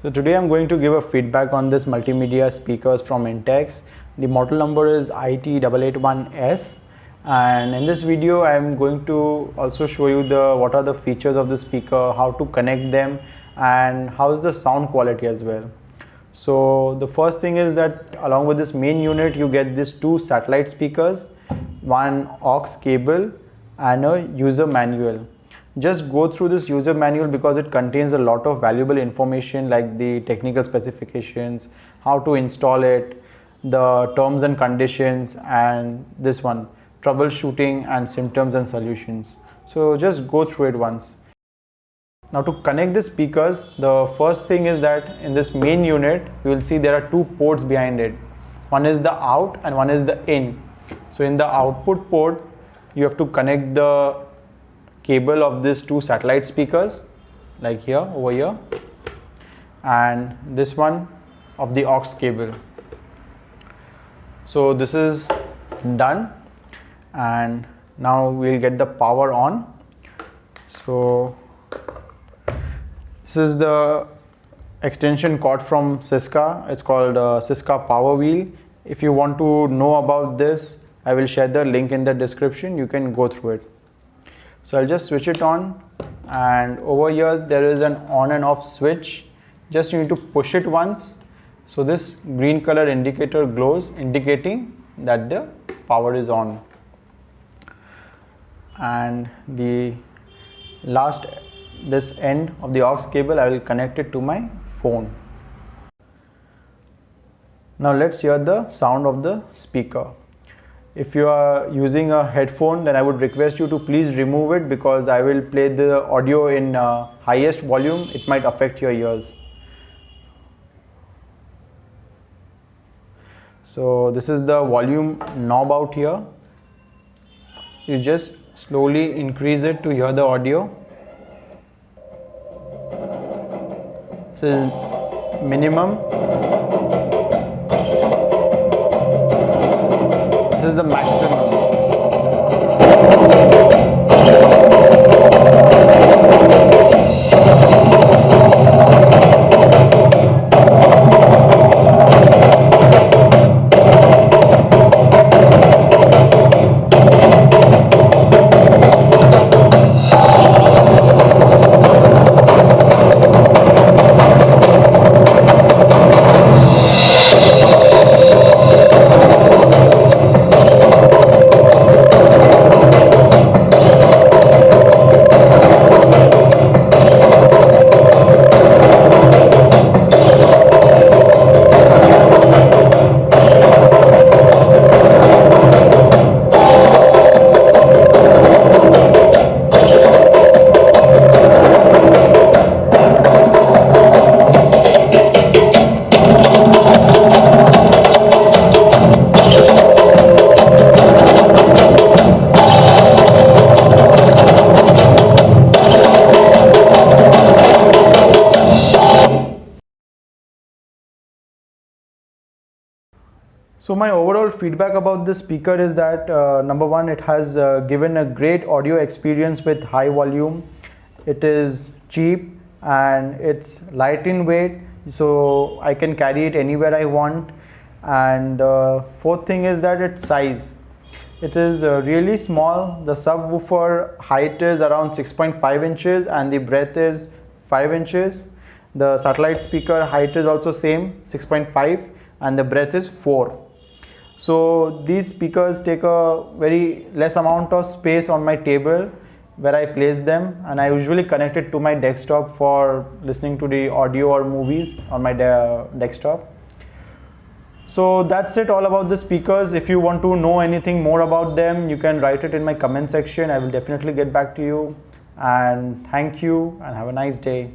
So today I'm going to give a feedback on this multimedia speakers from Intex. The model number is IT881S, and in this video I'm going to also show you what are the features of the speaker, how to connect them, and how is the sound quality as well. So the first thing is that along with this main unit you get these two satellite speakers, one aux cable and a user manual. Just go through this user manual because it contains a lot of valuable information like the technical specifications, how to install it, the terms and conditions, and this one, troubleshooting and symptoms and solutions. So just go through it once. Now to connect the speakers, the first thing is that in this main unit you will see there are two ports behind it. One is the out and one is the in. So in the output port you have to connect the cable of these two satellite speakers, like here, over here, and this one of the aux cable. So this is done, and now we'll get the power on. So this is the extension cord from Syska. It's called Syska Power Wheel. If you want to know about this, I will share the link in the description. You can go through it. So I'll just switch it on, and over here there is an on and off switch. Just you need to push it once. So this green color indicator glows, indicating that the power is on. And the last, this end of the aux cable, I will connect it to my phone. Now let's hear the sound of the speaker. If you are using a headphone, then I would request you to please remove it because I will play the audio in highest volume. It might affect your ears. So this is the volume knob out here. You just slowly increase it to hear the audio. This is minimum. This is the maximum. So my overall feedback about this speaker is that number one, it has given a great audio experience with high volume. It is cheap and it's light in weight, so I can carry it anywhere I want. And the fourth thing is that its size. It is really small. The subwoofer height is around 6.5 inches and the breadth is 5 inches. The satellite speaker height is also same, 6.5, and the breadth is 4. So these speakers take a very less amount of space on my table where I place them, and I usually connect it to my desktop for listening to the audio or movies on my desktop. So that's it all about the speakers. If you want to know anything more about them, you can write it in my comment section. I will definitely get back to you, and thank you and have a nice day.